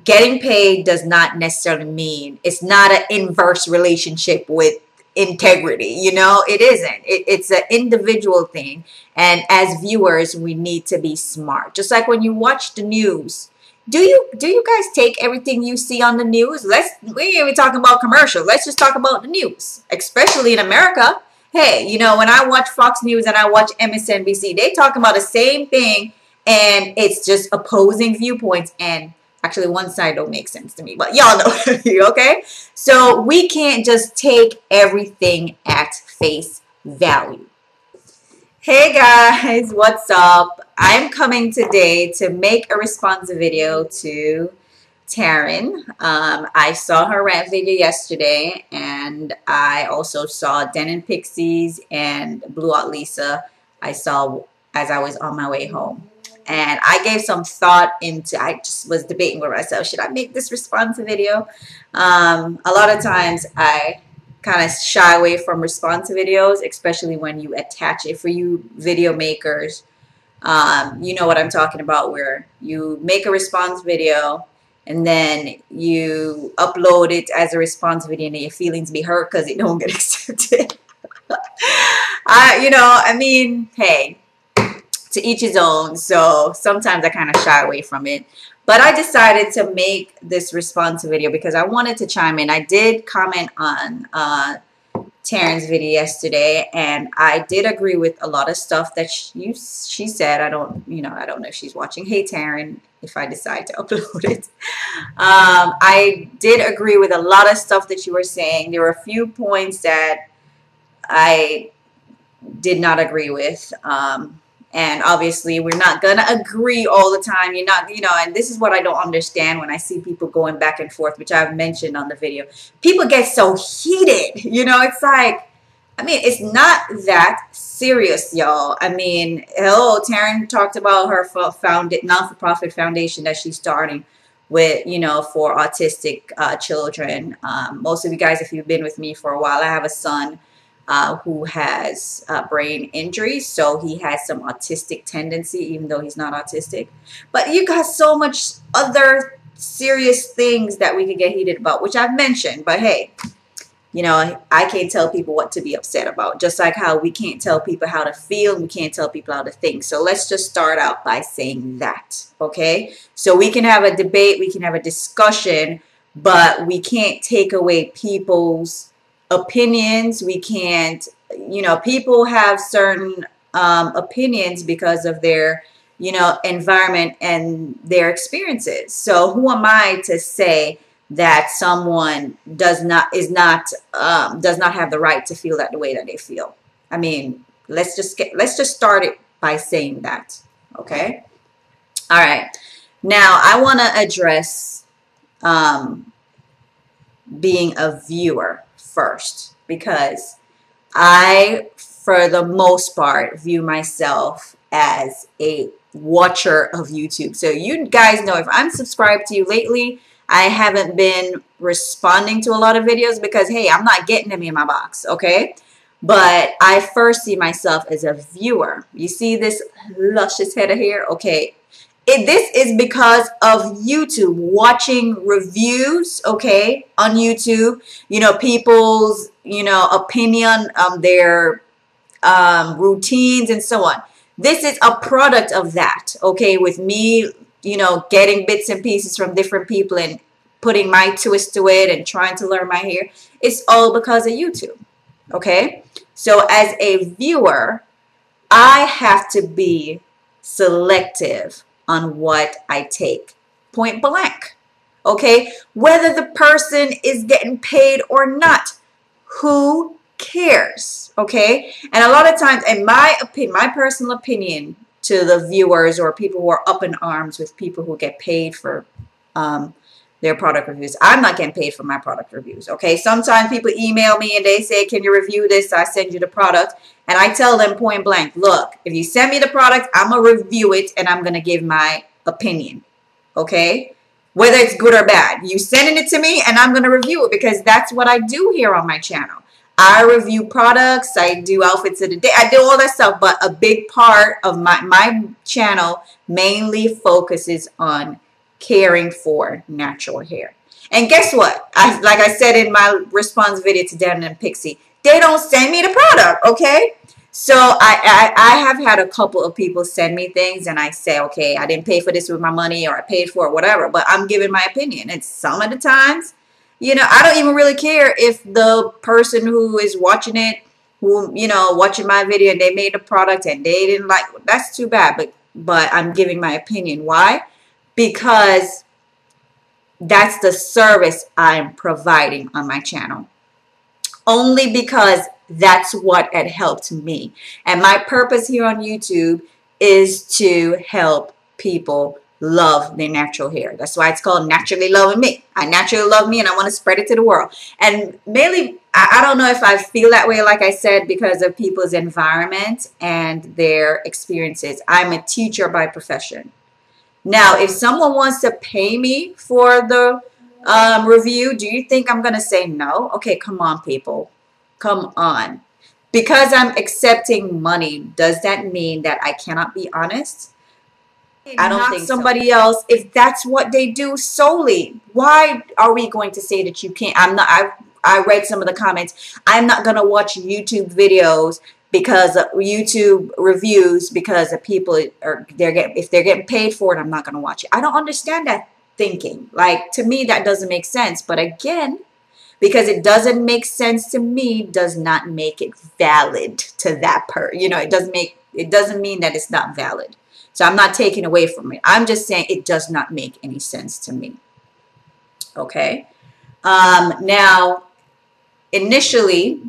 getting paid does not necessarily mean it's not an inverse relationship with integrity. You know, it isn't. It's an individual thing. And as viewers, we need to be smart. Just like when you watch the news, do you guys take everything you see on the news? We ain't even talking about commercials. Let's just talk about the news, especially in America. Hey, you know, when I watch Fox News and I watch MSNBC, they talk about the same thing, and it's just opposing viewpoints. And actually, one side don't make sense to me, but y'all know, okay? So we can't just take everything at face value. Hey guys, what's up? I'm coming today to make a response video to Taren. I saw her rant video yesterday, and I also saw Den and Pixies and Blew Out Lisa. I saw as I was on my way home. And I gave some thought into, I just was debating with myself, should I make this response video? A lot of times I kind of shy away from response videos, especially when you attach it. For you video makers, you know what I'm talking about, where you make a response video and then you upload it as a response video and your feelings be hurt because it don't get accepted. I mean, hey, to each his own. So sometimes I kind of shy away from it. But I decided to make this response video because I wanted to chime in. I did comment on Taren's video yesterday, and I did agree with a lot of stuff that she said. I don't know if she's watching. Hey Taren, if I decide to upload it. I did agree with a lot of stuff that you were saying. There were a few points that I did not agree with. And obviously, we're not going to agree all the time. You're not, and this is what I don't understand when I see people going back and forth, which I've mentioned on the video. People get so heated. It's like, I mean, it's not that serious, y'all. I mean, hello, Taren talked about her non-for-profit foundation that she's starting with, for autistic children. Most of you guys, if you've been with me for a while, I have a son who has brain injury, so he has some autistic tendency, even though he's not autistic. But you got so much other serious things that we could get heated about, which I've mentioned. But hey, I can't tell people what to be upset about, just like how we can't tell people how to feel and we can't tell people how to think. So let's just start out by saying that, okay? So we can have a debate, we can have a discussion, but we can't take away people's opinions. We can't, people have certain opinions because of their, environment and their experiences. So who am I to say that someone does not have the right to feel that the way that they feel? I mean, let's just start it by saying that. Okay. All right. Now I want to address being a viewer first, because I, for the most part, view myself as a watcher of YouTube. So you guys know, if I'm subscribed to you lately, I haven't been responding to a lot of videos because, hey, I'm not getting them in my box, okay? But I first see myself as a viewer. You see this luscious head of hair? Okay. This is because of YouTube, watching reviews, okay, on YouTube, people's, opinion, their routines and so on. This is a product of that, okay, with me, getting bits and pieces from different people and putting my twist to it and trying to learn my hair. It's all because of YouTube, okay? So as a viewer, I have to be selective on what I take, point blank, okay? Whether the person is getting paid or not, who cares, okay? And a lot of times, in my opinion, my personal opinion to the viewers or people who are up in arms with people who get paid for their product reviews, I'm not getting paid for my product reviews, okay? Sometimes people email me and they say, can you review this? I send you the product. And I tell them point blank, look, if you send me the product, I'm going to review it and I'm going to give my opinion, okay? Whether it's good or bad. You sending it to me and I'm going to review it, because that's what I do here on my channel. I review products, I do outfits of the day, I do all that stuff, but a big part of my channel mainly focuses on caring for natural hair. And guess what? Like I said in my response video to Dan and Pixie, they don't send me the product, okay? So I have had a couple of people send me things and I say, okay, I didn't pay for this with my money, or I paid for it, whatever, but I'm giving my opinion. And some of the times, you know, I don't even really care if the person who is watching it, who, you know, watching my video and they made a product and they didn't like, that's too bad. But I'm giving my opinion. Why? Because that's the service I'm providing on my channel. Only because that's what had helped me. And my purpose here on YouTube is to help people love their natural hair. That's why it's called Naturally Loving Me. I naturally love me and I want to spread it to the world. And mainly, I don't know if I feel that way, like I said, because of people's environment and their experiences. I'm a teacher by profession. Now, if someone wants to pay me for the review, do you think I'm going to say no? Okay, come on, people. Come on. Because I'm accepting money, does that mean that I cannot be honest? I don't think somebody else, if that's what they do solely, why are we going to say that you can't? I read some of the comments. I'm not going to watch YouTube videos because of YouTube reviews, because the people are, if they're getting paid for it, I'm not going to watch it. I don't understand that thinking. Like, to me, that doesn't make sense. But again, because it doesn't make sense to me, does not make it valid to that you know, it doesn't mean that it's not valid. So I'm not taking away from it. I'm just saying it does not make any sense to me. Okay. Now, initially,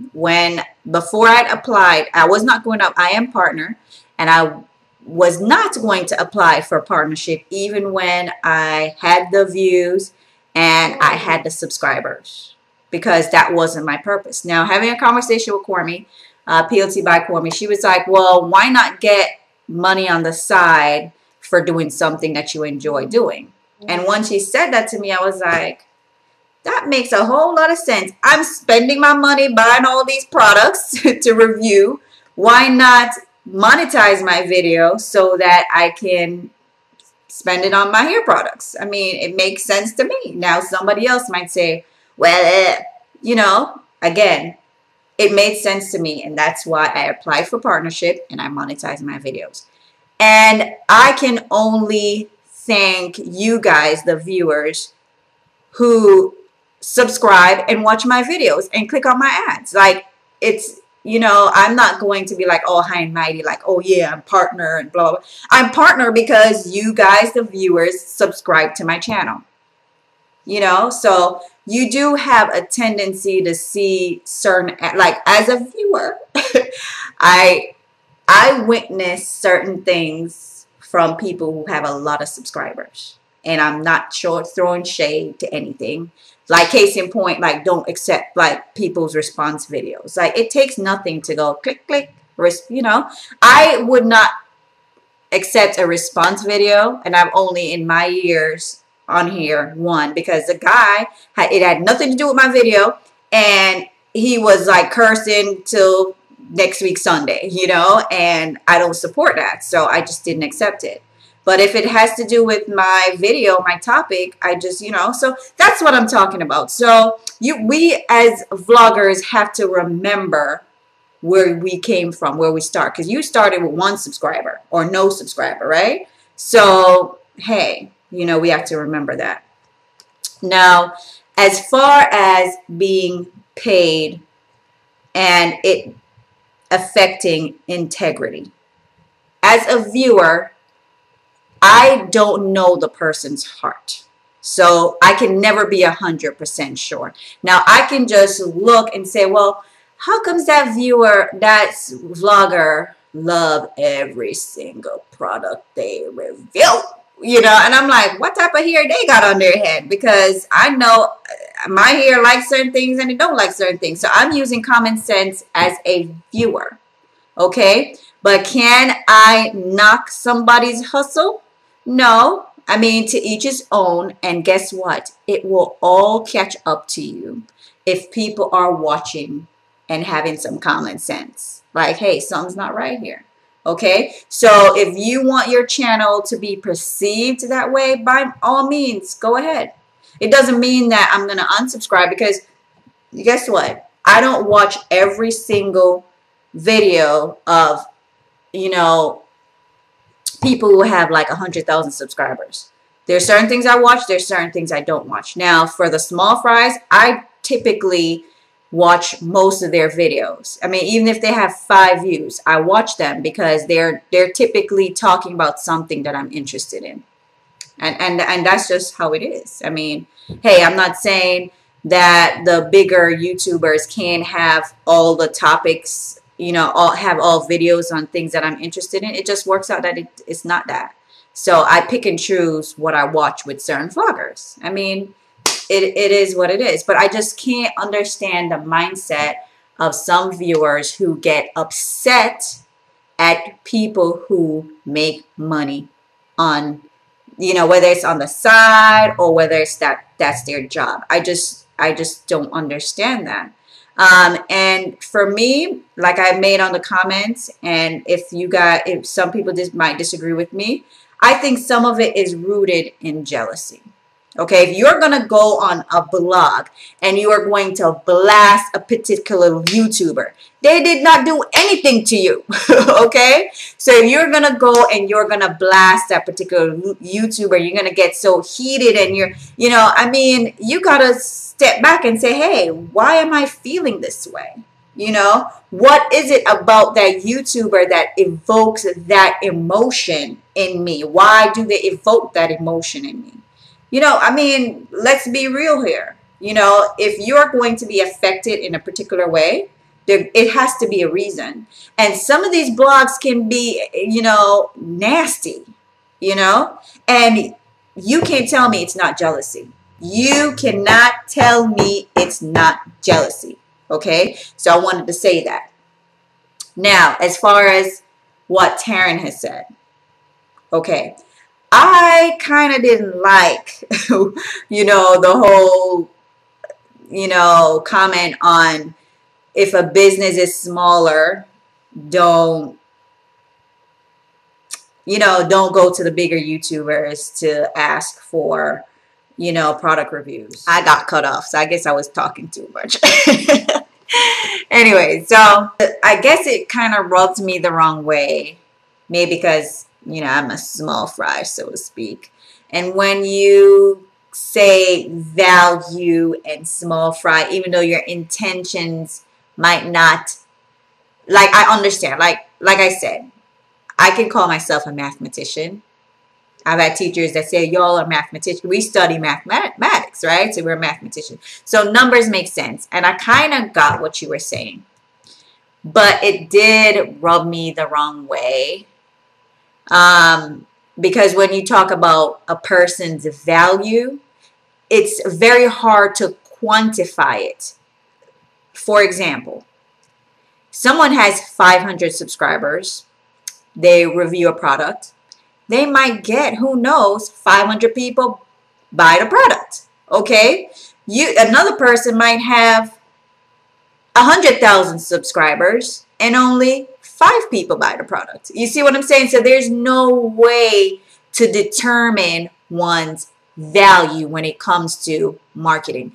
before I'd applied, I was not going up. I am partner, and I was not going to apply for a partnership even when I had the views and I had the subscribers, because that wasn't my purpose. Now, having a conversation with Cormy, PLT by Cormy, she was like, well, why not get money on the side for doing something that you enjoy doing? And when she said that to me, I was like, that makes a whole lot of sense. I'm spending my money buying all these products to review. Why not monetize my video so that I can spend it on my hair products? I mean, it makes sense to me. Now, somebody else might say, well, you know, again, it made sense to me. And that's why I applied for partnership and I monetize my videos. And I can only thank you guys, the viewers, who subscribe and watch my videos and click on my ads. Like, it's, you know, I'm not going to be like, oh, high and mighty, like, oh yeah, I'm partner and blah, blah, blah. I'm partner because you guys, the viewers, subscribe to my channel. You know, so you do have a tendency to see certain, like, as a viewer, I witness certain things from people who have a lot of subscribers. And I'm not throwing shade to anything. Like, case in point, like, don't accept, like, people's response videos. Like, it takes nothing to go click, click, you know. I would not accept a response video, and I've only, in my years on here, one, because the guy, it had nothing to do with my video, and he was, like, cursing till next week Sunday, you know, and I don't support that, so I just didn't accept it. But if it has to do with my video, my topic, I just, you know, so that's what I'm talking about. So we as vloggers have to remember where we came from, where we start. Because you started with 1 subscriber or no subscriber, right? So, hey, you know, we have to remember that. Now, as far as being paid and it affecting integrity, as a viewer, I don't know the person's heart. So I can never be 100% sure. Now, I can just look and say, well, how comes that viewer, that vlogger, love every single product they review? You know, and I'm like, what type of hair they got on their head? Because I know my hair likes certain things and it don't like certain things. So I'm using common sense as a viewer. Okay? But can I knock somebody's hustle? No. I mean, to each his own. And guess what? It will all catch up to you if people are watching and having some common sense. Like, hey, something's not right here. Okay, so if you want your channel to be perceived that way, by all means, go ahead. It doesn't mean that I'm going to unsubscribe, because guess what? I don't watch every single video of, you know, people who have like 100,000 subscribers. There's certain things I watch. There's certain things I don't watch. Now, for the small fries, I typically watch most of their videos. I mean, even if they have 5 views, I watch them because they're typically talking about something that I'm interested in. And that's just how it is. I mean, hey, I'm not saying that the bigger YouTubers can't have all the topics, you know, have all videos on things that I'm interested in. It just works out that it's not that. So I pick and choose what I watch with certain vloggers. I mean, it is what it is. But I just can't understand the mindset of some viewers who get upset at people who make money on, you know, whether it's on the side or whether it's that's their job. I just don't understand that. And for me, like I made on the comments, and if some people might disagree with me, I think some of it is rooted in jealousy. Okay, if you're going to go on a blog and you are going to blast a particular YouTuber, they did not do anything to you. Okay, so if you're going to go and you're going to blast that particular YouTuber, you're going to get so heated, and you know, I mean, you got to step back and say, hey, why am I feeling this way? You know, what is it about that YouTuber that evokes that emotion in me? Why do they evoke that emotion in me? You know, I mean, let's be real here. You know, if you're going to be affected in a particular way, it has to be a reason. And some of these blogs can be, you know, nasty, you know, and you can't tell me it's not jealousy. You cannot tell me it's not jealousy. Okay, so I wanted to say that. Now, as far as what Taren has said, okay, I kind of didn't like, you know, the whole, you know, comment on if a business is smaller, don't go to the bigger YouTubers to ask for, you know, product reviews. I got cut off, so I guess I was talking too much. Anyway, so I guess it kind of rubbed me the wrong way, maybe because, you know, I'm a small fry, so to speak. And when you say value and small fry, even though your intentions might not, like, I understand, like I said, I can call myself a mathematician. I've had teachers that say, y'all are mathematicians. We study mathematics, right? So we're a mathematician. So numbers make sense. And I kind of got what you were saying. But it did rub me the wrong way. Because when you talk about a person's value, it's very hard to quantify it. For example, someone has 500 subscribers. They review a product. They might get, who knows, 500 people buy the product. Okay? Another person might have 100,000 subscribers and only 5 people buy the product. You see what I'm saying? So there's no way to determine one's value when it comes to marketing.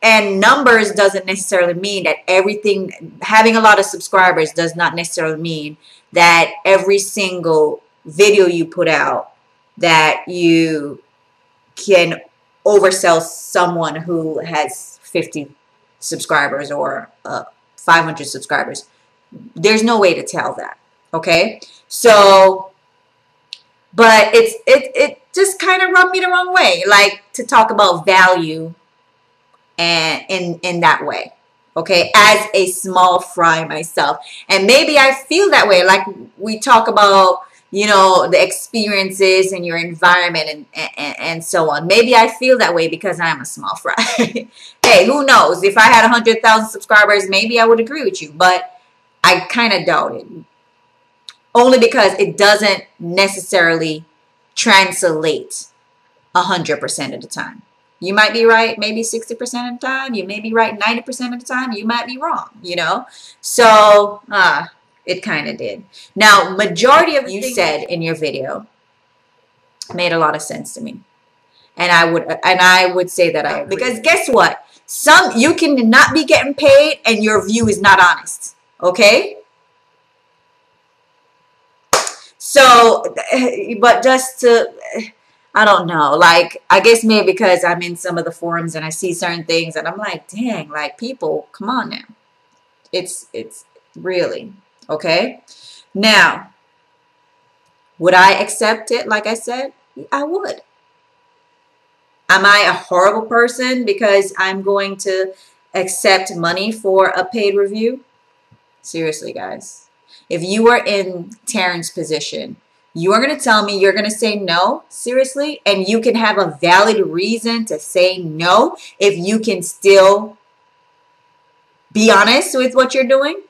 And numbers doesn't necessarily mean that everything, having a lot of subscribers does not necessarily mean that every single video you put out that you can oversell someone who has 50 subscribers or 500 subscribers. There's no way to tell that. Okay, so but it just kind of rubbed me the wrong way, like to talk about value and in that way. Okay, as a small fry myself, and maybe I feel that way, like we talk about, you know, the experiences and your environment and so on. Maybe I feel that way because I'm a small fry. Hey, who knows? If I had 100,000 subscribers, maybe I would agree with you, but I kind of doubt it. Only because it doesn't necessarily translate 100% of the time. You might be right maybe 60% of the time. You may be right 90% of the time. You might be wrong, you know. So, It kind of did. Now, majority of you said in your video made a lot of sense to me. And I would say that I agree. Because guess what? You can not be getting paid and your view is not honest. Okay? So, but just to, I don't know. Like, I guess maybe because I'm in some of the forums and I see certain things and I'm like, dang, like people, come on now. It's really, okay? Now, would I accept it? Like I said, I would. Am I a horrible person because I'm going to accept money for a paid review? Seriously, guys. If you were in Taren's position, you are going to tell me you're going to say no? Seriously? And you can have a valid reason to say no if you can still be honest with what you're doing?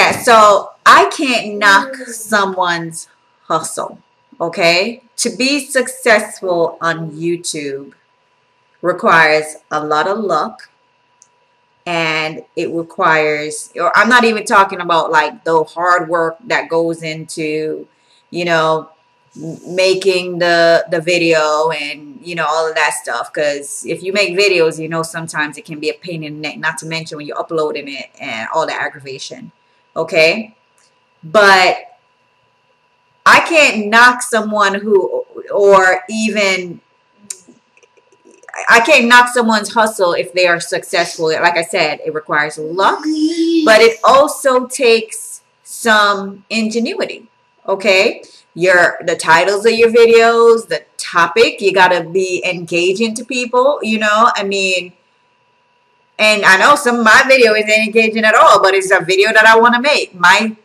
Yeah, so I can't knock someone's hustle. Okay, to be successful on YouTube requires a lot of luck, and it requires, or I'm not even talking about like the hard work that goes into, you know, making the video and, you know, all of that stuff. Because if you make videos, you know, sometimes it can be a pain in the neck, not to mention when you're uploading it and all the aggravation. Okay, but I can't knock someone who, or even, I can't knock someone's hustle if they are successful. Like I said, it requires luck, but it also takes some ingenuity. Okay, the titles of your videos, the topic, you gotta be engaging to people. You know, I mean. And I know some of my video isn't engaging at all, but it's a video that I want to make. My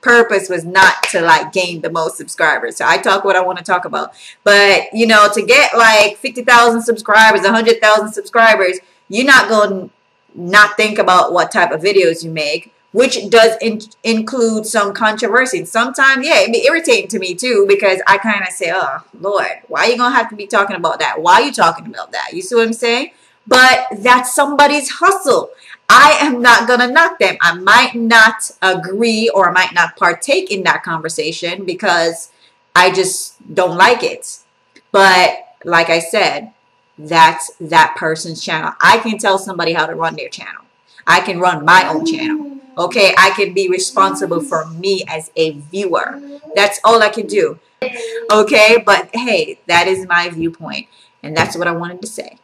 purpose was not to like gain the most subscribers. So I talk what I want to talk about. But, you know, to get like 50,000 subscribers, 100,000 subscribers, you're not going to not think about what type of videos you make, which does include some controversy. Sometimes, yeah, it'd be irritating to me too, because I kind of say, oh, Lord, why are you going to have to be talking about that? Why are you talking about that? You see what I'm saying? But that's somebody's hustle. I am not going to knock them. I might not agree or I might not partake in that conversation because I just don't like it. But like I said, that's that person's channel. I can tell somebody how to run their channel. I can run my own channel. Okay, I can be responsible for me as a viewer. That's all I can do. Okay, but hey, that is my viewpoint. And that's what I wanted to say.